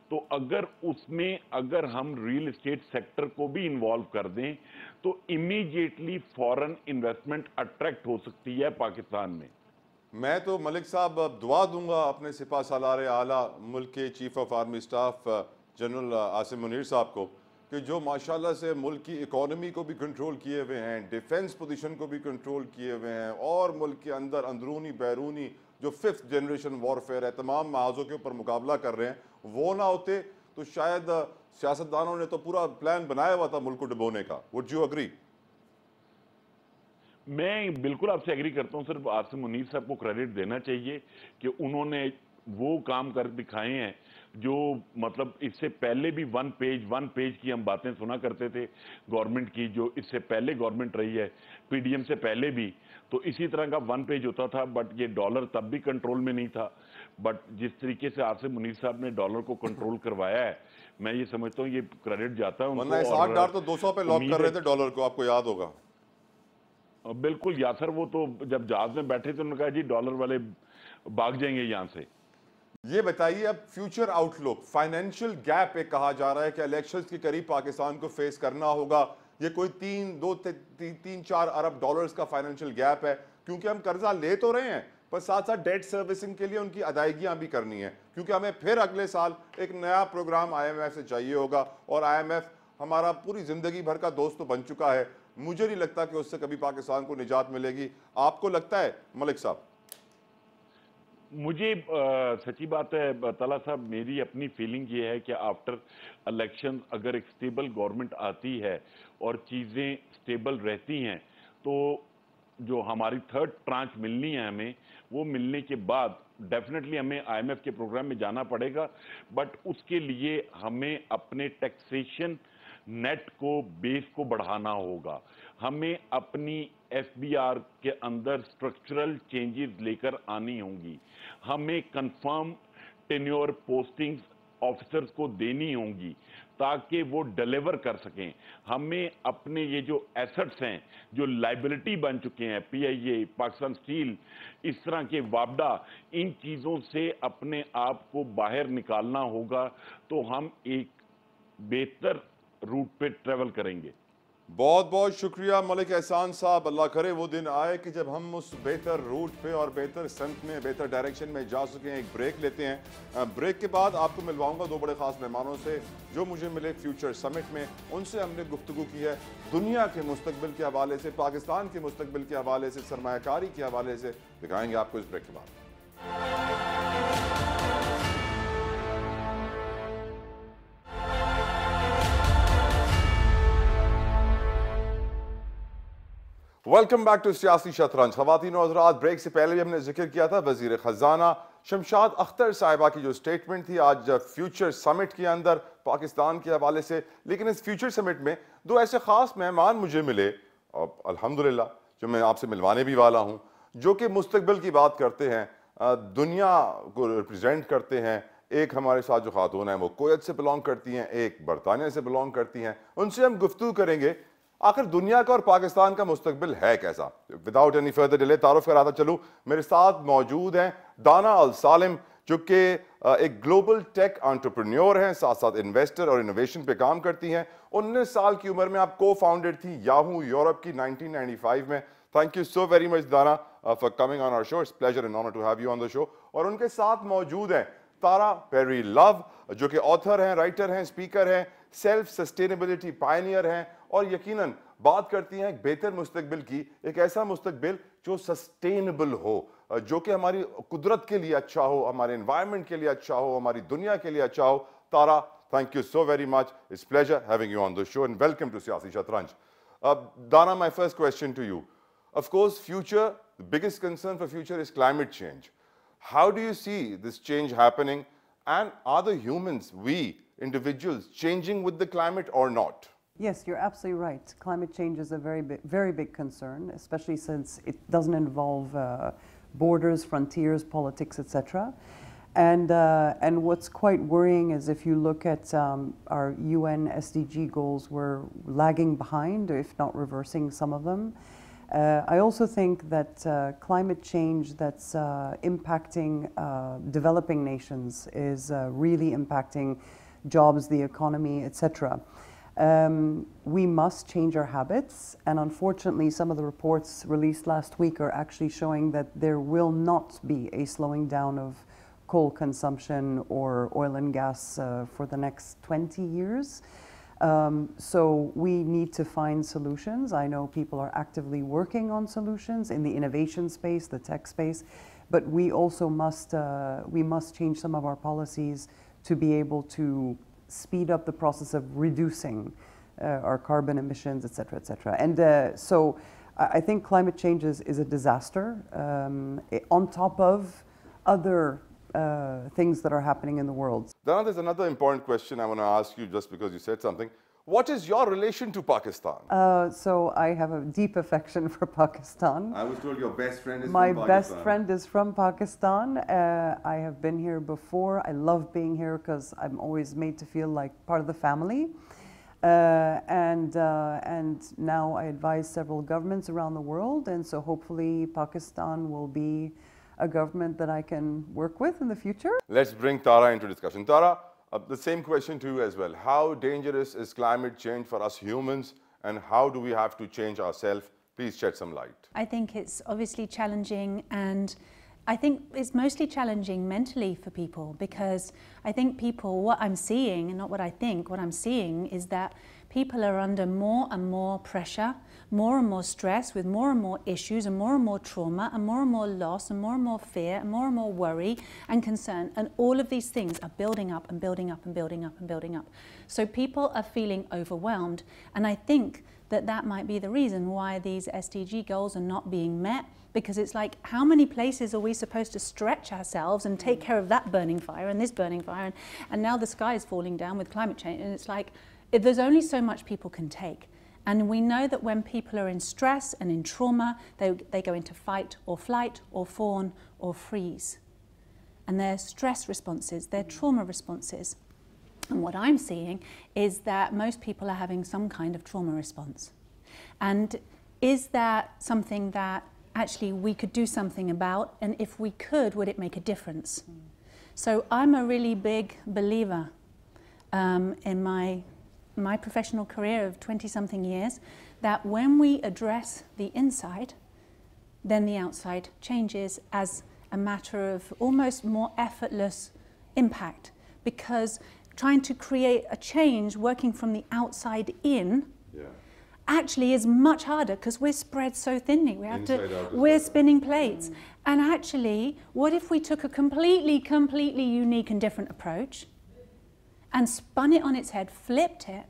तो अगर उसमें अगर हम रियल एस्टेट सेक्टर को भी इन्वॉल्व कर दें तो इमीडिएटली फॉरेन इन्वेस्टमेंट अट्रैक्ट हो सकती है पाकिस्तान में। मैं तो मलिक साहब दुआ दूंगा अपने सिपा सालार आला मुल्क के chief of army staff general Asim Munir साहब को कि जो माशाल्लाह से मुल्क की इकोनॉमी को भी कंट्रोल किए हुए हैं, डिफेंस पोजीशन को भी कंट्रोल किए हुए हैं और मुल्क के अंदर अंदरूनी बैरूनी जो 5th जनरेशन वॉरफेयर है तमाम महाजों के ऊपर मुकाबला कर रहे हैं, वो ना होते तो शायद सियासतदानों ने तो पूरा प्लान बनाया हुआ था मुल्क को डुबोने का। Would you agree? मैं बिल्कुल आपसे एग्री करता हूं। सिर्फ आसिम मुनीर साहब को क्रेडिट देना चाहिए कि उन्होंने वो काम कर दिखाए हैं जो मतलब इससे पहले भी वन पेज की हम बातें सुना करते थे गवर्नमेंट की, जो इससे पहले गवर्नमेंट रही है पीडीएम से पहले भी, तो इसी तरह का वन पेज होता था। बट ये डॉलर तब भी कंट्रोल में नहीं था, बट जिस तरीके से आसिम मुनीर साहब ने डॉलर को कंट्रोल करवाया है, मैं ये समझता हूँ ये क्रेडिट जाता है उनको। इसहाक डार तो 200 पे लॉक कर रहे थे डॉलर को, आपको याद होगा। बिल्कुल यासर, वो तो जब जहाज में बैठे थे उन्होंने कहा जी डॉलर वाले भाग जाएंगे यहां से। ये बताइए अब फ्यूचर आउटलुक, फाइनेंशियल गैप एक कहा जा रहा है कि इलेक्शंस के करीब पाकिस्तान को फेस करना होगा। ये कोई 3-4 अरब डॉलर्स का फाइनेंशियल गैप है, क्योंकि हम कर्जा ले तो रहे हैं पर साथ साथ डेट सर्विसिंग के लिए उनकी अदायगियां भी करनी है, क्योंकि हमें फिर अगले साल एक नया प्रोग्राम IMF से चाहिए होगा और IMF हमारा पूरी जिंदगी भर का दोस्त तो बन चुका है। मुझे नहीं लगता कि उससे कभी पाकिस्तान को निजात मिलेगी। आपको लगता है मलिक साहब? मुझे सच्ची बात है तला साहब, मेरी अपनी फीलिंग ये है कि आफ्टर इलेक्शन अगर एक स्टेबल गवर्नमेंट आती है और चीज़ें स्टेबल रहती हैं तो जो हमारी थर्ड ट्रांच मिलनी है हमें, वो मिलने के बाद डेफिनेटली हमें आईएमएफ के प्रोग्राम में जाना पड़ेगा, बट उसके लिए हमें अपने टैक्सेशन नेट को, बेस को बढ़ाना होगा। हमें अपनी एफबीआर के अंदर स्ट्रक्चरल चेंजेस लेकर आनी होंगी। हमें कंफर्म टेन्योर पोस्टिंग्स ऑफिसर्स को देनी होंगी ताकि वो डिलीवर कर सकें। हमें अपने ये जो एसेट्स हैं, जो लाइबिलिटी बन चुके हैं, पीआईए, पाकिस्तान स्टील, इस तरह के वापडा, इन चीज़ों से अपने आप को बाहर निकालना होगा, तो हम एक बेहतर रूट पे ट्रेवल करेंगे। बहुत बहुत शुक्रिया मलिक एहसान साहब। अल्लाह करे वो दिन आए कि जब हम उस बेहतर रूट पे और बेहतर स्ट्रेंथ में, बेहतर डायरेक्शन में जा सकें। एक ब्रेक लेते हैं, ब्रेक के बाद आपको मिलवाऊंगा दो बड़े ख़ास मेहमानों से जो मुझे मिले फ्यूचर समिट में। उनसे हमने गुफ्तगू की है दुनिया के मुस्तकबिल के हवाले से, पाकिस्तान के मुस्तकबिल के हवाले से, सरमायाकारी के हवाले से। दिखाएंगे आपको इस ब्रेक के बाद। वेलकम बैक टू सियासी शतरंज। ख़वातीन और हज़रात, ब्रेक से पहले भी हमने जिक्र किया था वज़ीर ख़ज़ाना शमशाद अख्तर साहिबा की जो स्टेटमेंट थी आज फ्यूचर समिट के अंदर पाकिस्तान के हवाले से। लेकिन इस फ्यूचर समिट में दो ऐसे ख़ास मेहमान मुझे मिले, और अल्हम्दुलिल्लाह जो मैं आपसे मिलवाने भी वाला हूँ, जो कि मुस्तकबिल की बात करते हैं, दुनिया को रिप्रजेंट करते हैं। एक हमारे साथ जो खातून हैं वो कुवैत से बिलोंग करती हैं, एक बरतानिया से बिलोंग करती हैं। उनसे हम गुफ्तगू करेंगे आखिर दुनिया का और पाकिस्तान का मुस्तकबिल है कैसा। विदाउट एनी फर्दर डिले तारुफ कराता चलूँ, मेरे साथ मौजूद हैं दाना अल सालिम, जो कि एक ग्लोबल टेक एंटरप्रेन्योर हैं, साथ साथ इन्वेस्टर और इनोवेशन पे काम करती हैं। 19 साल की उम्र में आप को फाउंडर थी याहू यूरोप की 1995 में। Thank you so very much Dana for coming on our show. It's pleasure and honour to have you on the show. और उनके साथ मौजूद हैं तारा पेरी लव, जो कि ऑथर हैं, राइटर हैं, स्पीकर हैं, सेल्फ सस्टेनेबिलिटी पायनियर हैं, और यकीनन बात करती हैं एक बेहतर मुस्तकबिल की, एक ऐसा मुस्तकबिल जो सस्टेनेबल हो, जो कि हमारी कुदरत के लिए अच्छा हो, हमारे एनवायरनमेंट के लिए अच्छा हो, हमारी दुनिया के लिए अच्छा हो। Tara, thank you so very much. It's pleasure having you on the show and welcome to सियासी शतरंज। Dana, my first question to you. Of course, future, the biggest concern for future is climate change. How do you see this change happening? And are the humans, we, individuals, changing with the climate or not? Yes, you're absolutely right. Climate change is a very big concern, especially since it doesn't involve borders, frontiers, politics, etc. And what's quite worrying is if you look at our UN SDG goals, we're lagging behind, if not reversing some of them. I also think that climate change that's impacting developing nations is really impacting jobs, the economy, etc. We must change our habits, and unfortunately some of the reports released last week are actually showing that there will not be a slowing down of coal consumption or oil and gas for the next 20 years. So we need to find solutions. I know people are actively working on solutions in the innovation space, the tech space, but we also must change some of our policies to be able to speed up the process of reducing our carbon emissions, et cetera, et cetera. And so I think climate change is a disaster on top of other things that are happening in the world. Dana, there's another important question I want to ask you just because you said something. What is your relation to Pakistan? So I have a deep affection for Pakistan. I was told your best friend is My from Pakistan. best friend is from Pakistan. I have been here before. I love being here because I'm always made to feel like part of the family. And now I advise several governments around the world, and so hopefully Pakistan will be a government that I can work with in the future. Let's bring Tara into discussion. Tara, the same question to you as well. How dangerous is climate change for us humans, and how do we have to change ourselves? Please shed some light. I think it's obviously challenging, and I think it's mostly challenging mentally for people, because I think people, what I'm seeing, and not what I think, what I'm seeing is that people are under more and more pressure, more and more stress, with more and more issues and more trauma and more loss and more fear and more worry and concern. And all of these things are building up and building up and building up and building up. So people are feeling overwhelmed. And I think that that might be the reason why these SDG goals are not being met, because it's like, how many places are we supposed to stretch ourselves and take care of that burning fire and this burning fire, and now the sky is falling down with climate change, and it's like, there's only so much people can take. And we know that when people are in stress and in trauma, they go into fight or flight or fawn or freeze. And their stress responses, their trauma responses. And what I'm seeing is that most people are having some kind of trauma response. And is that something that actually we could do something about? And if we could, would it make a difference? So I'm a really big believer in my professional career of 20-something years, that when we address the inside, then the outside changes as a matter of almost more effortless impact. Because trying to create a change working from the outside in actually is much harder, because we're spread so thinly. We have we're spinning plates. And actually, what if we took a completely unique and different approach and spun it on its head, flipped it,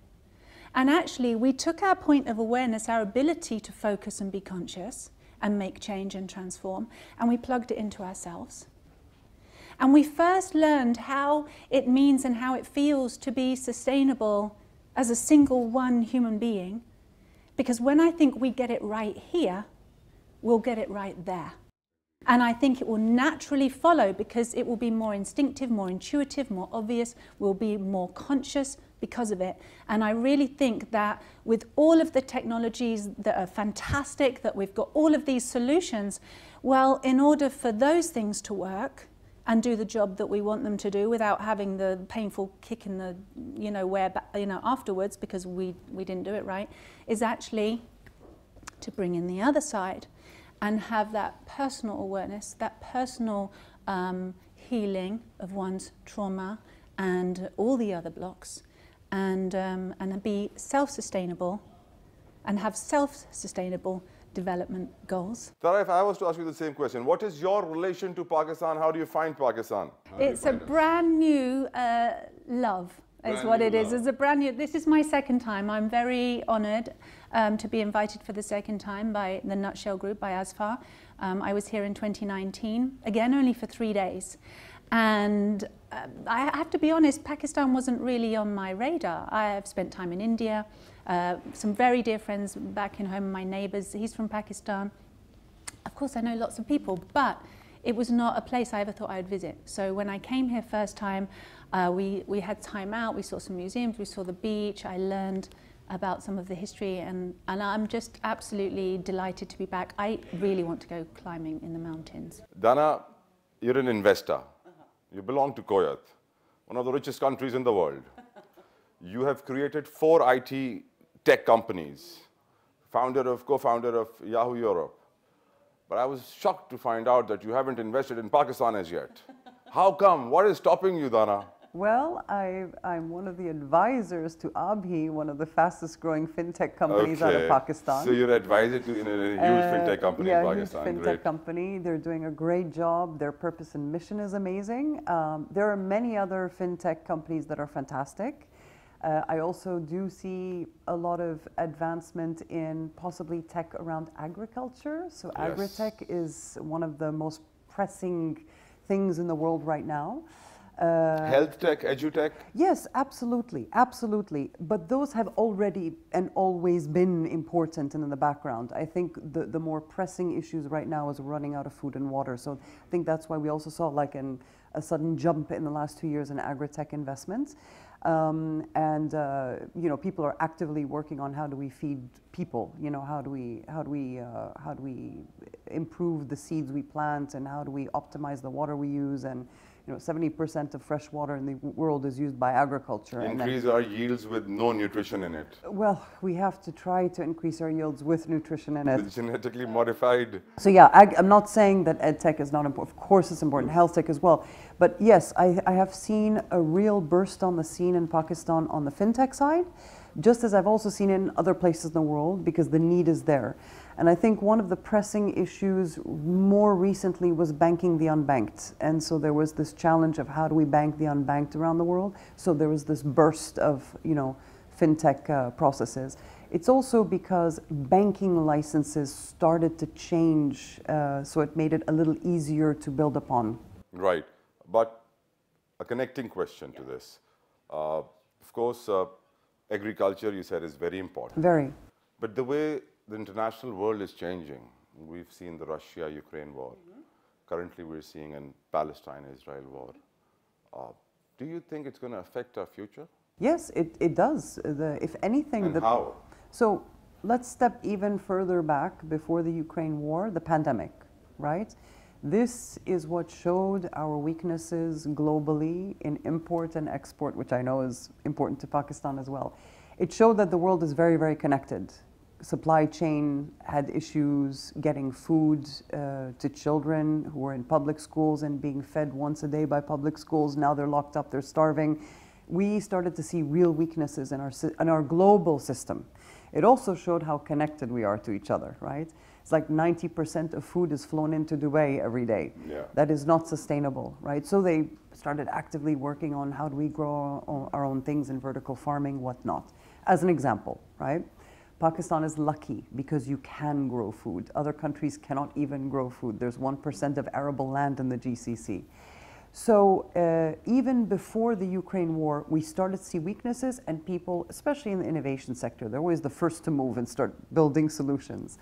and actually we took our point of awareness, our ability to focus and be conscious and make change and transform, and we plugged it into ourselves. And we first learned how it means and how it feels to be sustainable as a single one human being, because when I think we get it right here, we'll get it right there. And I think it will naturally follow, because it will be more instinctive, more intuitive, more obvious, we'll be more conscious because of it. And I really think that with all of the technologies that are fantastic, that we've got all of these solutions, well, in order for those things to work and do the job that we want them to do without having the painful kick in the, afterwards, because we didn't do it right, is actually to bring in the other side and have that personal awareness, that personal healing of one's trauma and all the other blocks, and be self-sustainable and have self-sustainable development goals. Tara, if I was to ask you the same question, what is your relation to Pakistan? How do you find Pakistan? It's a brand new love. Is what it is. It's a brand new. This is my second time. I'm very honoured to be invited for the second time by the Nutshell Group, by Asfar. I was here in 2019, again only for 3 days. And I have to be honest, Pakistan wasn't really on my radar. I have spent time in India, some very dear friends back in home, my neighbours, he's from Pakistan. Of course I know lots of people, but it was not a place I ever thought I would visit. So when I came here first time, we had time out, we saw some museums, we saw the beach, I learned about some of the history, and I'm just absolutely delighted to be back. I really want to go climbing in the mountains. Dana, you're an investor. You belong to Kuwait, one of the richest countries in the world. You have created 4 IT tech companies, co-founder of Yahoo Europe. But I was shocked to find out that you haven't invested in Pakistan as yet. How come? What is stopping you, Dana? Well, I'm one of the advisors to Abhi, one of the fastest growing fintech companies out of Pakistan. So you're advisor to a huge fintech company in Pakistan. Huge fintech company. They're doing a great job. Their purpose and mission is amazing. There are many other fintech companies that are fantastic. I also do see a lot of advancement in possibly tech around agriculture. So agri-tech is one of the most pressing things in the world right now. Health tech, edu-tech? Yes, absolutely, absolutely. But those have already and always been important and in the background. I think the more pressing issues right now is running out of food and water. So I think that's why we also saw like a sudden jump in the last 2 years in agri-tech investments. People are actively working on how do we feed people, how do we improve the seeds we plant, and how do we optimize the water we use, and 70% of fresh water in the world is used by agriculture. Increase our yields with no nutrition in it. Well, we have to try to increase our yields with nutrition in it. With genetically modified. So yeah, I'm not saying that ed tech is not important. Of course it's important, health tech as well. But yes, I have seen a real burst on the scene in Pakistan on the fintech side, just as I've also seen in other places in the world, because the need is there. And I think one of the pressing issues more recently was banking the unbanked. And so there was this challenge of how do we bank the unbanked around the world. So there was this burst of, fintech processes. It's also because banking licenses started to change, so it made it a little easier to build upon. Right. But a connecting question to this. Of course, agriculture, you said, is very important. Very. But the way the international world is changing, we've seen the Russia-Ukraine war. Currently, we're seeing a Palestine-Israel war. Do you think it's going to affect our future? Yes, it does. If anything... And how? So let's step even further back before the Ukraine war, the pandemic, right? This is what showed our weaknesses globally in import and export, which I know is important to Pakistan as well. It showed that the world is very, very connected. Supply chain had issues getting food to children who were in public schools and being fed once a day by public schools. Now they're locked up, they're starving. We started to see real weaknesses in our global system. It also showed how connected we are to each other, right? It's like 90% of food is flown into Dubai every day. Yeah. That is not sustainable, right? So they started actively working on how do we grow our own things in vertical farming, whatnot. As an example, right? Pakistan is lucky because you can grow food. Other countries cannot even grow food. There's 1% of arable land in the GCC. So even before the Ukraine war, we started to see weaknesses, and people, especially in the innovation sector, they're always the first to move and start building solutions.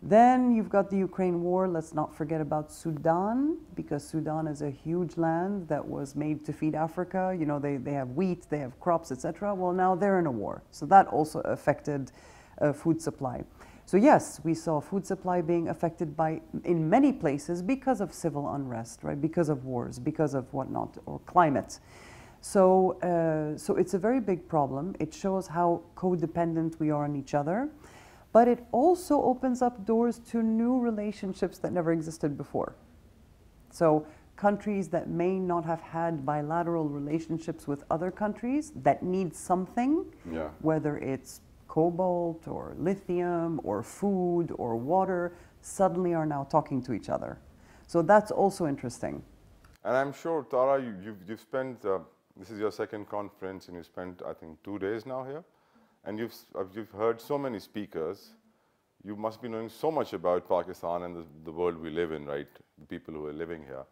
Then you've got the Ukraine war. Let's not forget about Sudan, because Sudan is a huge land that was made to feed Africa. You know, they have wheat, they have crops, etc. Well, now they're in a war. So that also affected food supply. So yes, we saw food supply being affected in many places because of civil unrest, right? Because of wars, because of whatnot, or climate. So, so it's a very big problem. It shows how codependent we are on each other, but it also opens up doors to new relationships that never existed before. So countries that may not have had bilateral relationships with other countries that need something, whether it's cobalt or lithium or food or water, suddenly are now talking to each other. So that's also interesting. And I'm sure, Tara, you've spent, this is your second conference, and you spent, I think, 2 days now here. And you've heard so many speakers. You must be knowing so much about Pakistan and the world we live in, right? The people who are living here.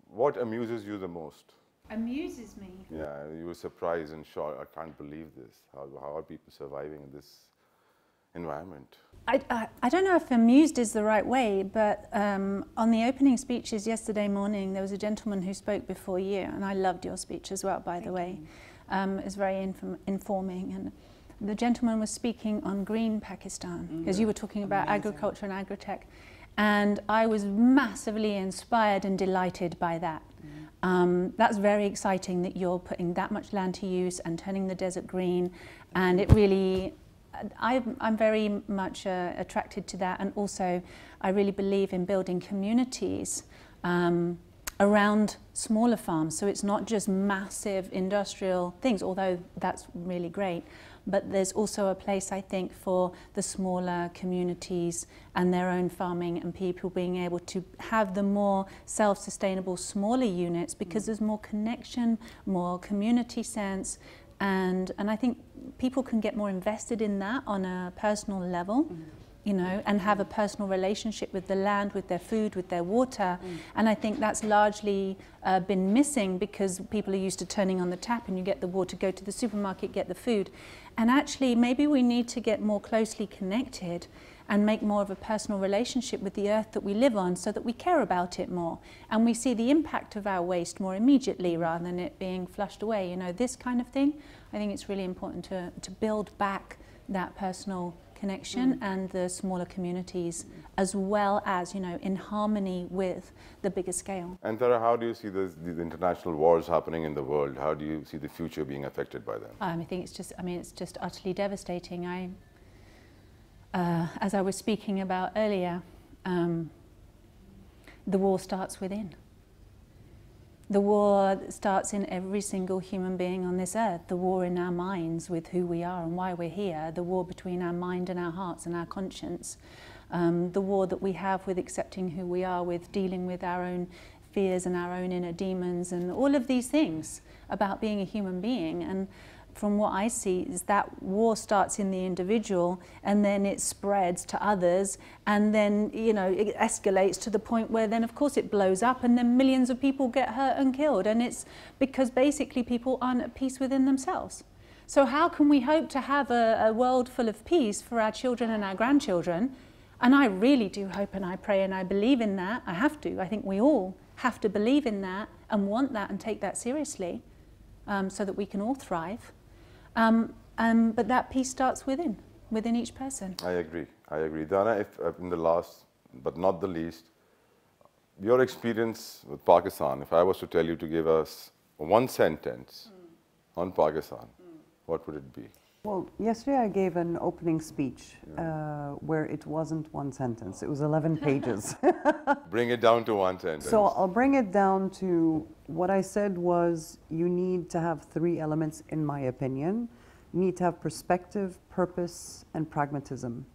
What amuses you the most? Amuses me. Yeah, you were surprised and shocked. I can't believe this. How are people surviving in this environment? I don't know if amused is the right way, but on the opening speeches yesterday morning, there was a gentleman who spoke before you, and I loved your speech as well, by the way. It was very informing. And the gentleman was speaking on green Pakistan, because you were talking about agriculture and agritech. And I was massively inspired and delighted by that. That's very exciting that you're putting that much land to use and turning the desert green. And it really, I'm very much attracted to that. And also, I really believe in building communities around smaller farms. So it's not just massive industrial things, although that's really great. But there's also a place, I think, for the smaller communities and their own farming, and people being able to have the more self-sustainable smaller units, because there's more connection, more community sense, and I think people can get more invested in that on a personal level. You know, and have a personal relationship with the land, with their food, with their water. And I think that's largely been missing, because people are used to turning on the tap and you get the water, go to the supermarket, get the food. And actually, maybe we need to get more closely connected and make more of a personal relationship with the earth that we live on, so that we care about it more. And we see the impact of our waste more immediately, rather than it being flushed away. You know, this kind of thing. I think it's really important to build back that personal connection and the smaller communities, as well as, you know, in harmony with the bigger scale. And Tara, how do you see these international wars happening in the world? How do you see the future being affected by them? I think it's just utterly devastating. As I was speaking about earlier, the war starts within. The war starts in every single human being on this earth. The war in our minds with who we are and why we're here. The war between our mind and our hearts and our conscience. The war that we have with accepting who we are, with dealing with our own fears and our own inner demons, and all of these things about being a human being. And from what I see, is that war starts in the individual and then it spreads to others, and then, you know, it escalates to the point where then of course it blows up and then millions of people get hurt and killed, and it's because basically people aren't at peace within themselves. So how can we hope to have a world full of peace for our children and our grandchildren? And I really do hope and I pray and I believe in that. I have to. I think we all have to believe in that and want that and take that seriously, so that we can all thrive. But that peace starts within each person. I agree. Dana, if in the last but not the least, your experience with Pakistan, if I was to tell you to give us one sentence on Pakistan, what would it be? Well, yesterday I gave an opening speech where it wasn't one sentence, it was 11 pages. Bring it down to one sentence. So I'll bring it down to what I said was you need to have 3 elements, in my opinion. You need to have perspective, purpose, and pragmatism.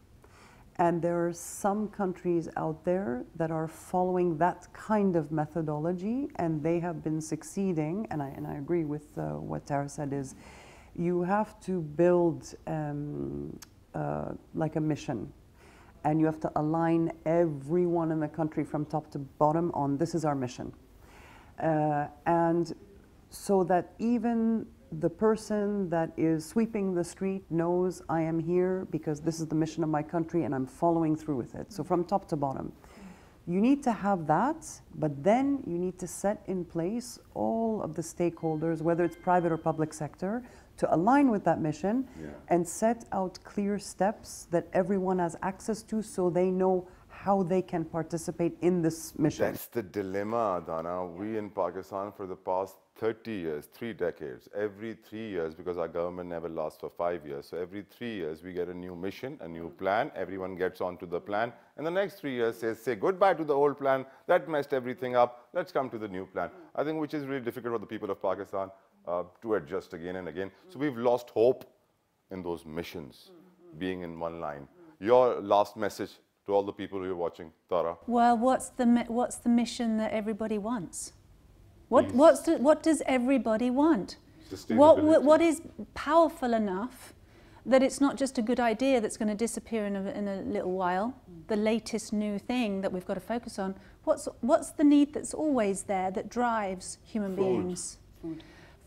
And there are some countries out there that are following that kind of methodology, and they have been succeeding, and I agree with what Tara said, is you have to build like a mission, and you have to align everyone in the country from top to bottom on this is our mission. And so that even the person that is sweeping the street knows I am here because this is the mission of my country and I'm following through with it. So from top to bottom. You need to have that, but then you need to set in place all of the stakeholders, whether it's private or public sector, to align with that mission and set out clear steps that everyone has access to so they know how they can participate in this mission. That's the dilemma, Dana. We in Pakistan for the past 30 years, 3 decades, every 3 years, because our government never lasts for 5 years, so every 3 years we get a new mission, a new plan, everyone gets onto the plan, and the next 3 years say goodbye to the old plan, that messed everything up, let's come to the new plan. I think which is really difficult for the people of Pakistan to adjust again and again. So we've lost hope in those missions being in one line. Your last message to all the people who are watching, Tara? Well, what's the mission that everybody wants? What does everybody want? What is powerful enough that it's not just a good idea that's going to disappear in a little while, the latest new thing that we've got to focus on? What's the need that's always there that drives human beings?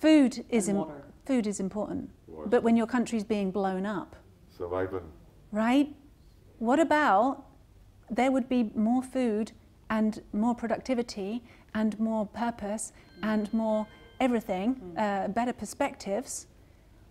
Food is important, but when your country's being blown up, survival, right? What about there would be more food and more productivity and more purpose and more everything, better perspectives,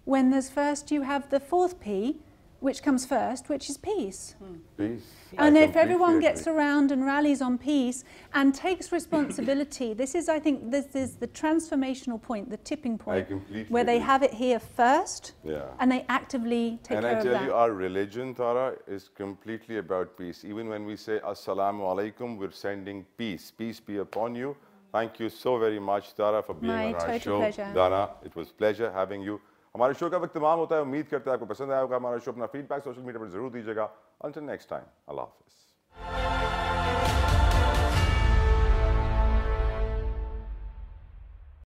when there's first you have the 4th P, which comes first, which is peace. Peace. And if everyone gets around and rallies on peace and takes responsibility, I think this is the transformational point, the tipping point, where they have it here first and they actively take care of that. And I tell you, our religion, Tara, is completely about peace. Even when we say Assalamu alaikum, we're sending peace. Peace be upon you. Thank you so very much, Tara, for being on our show. Pleasure. Dana, it was pleasure having you. हमारे show का वक्त तमाम होता है, उम्मीद करते हैं आपको पसंद आया होगा हमारा शो। अपना फीडबैक सोशल मीडिया पर जरूर दीजिएगा। Until next time, अल्लाह हाफिज़।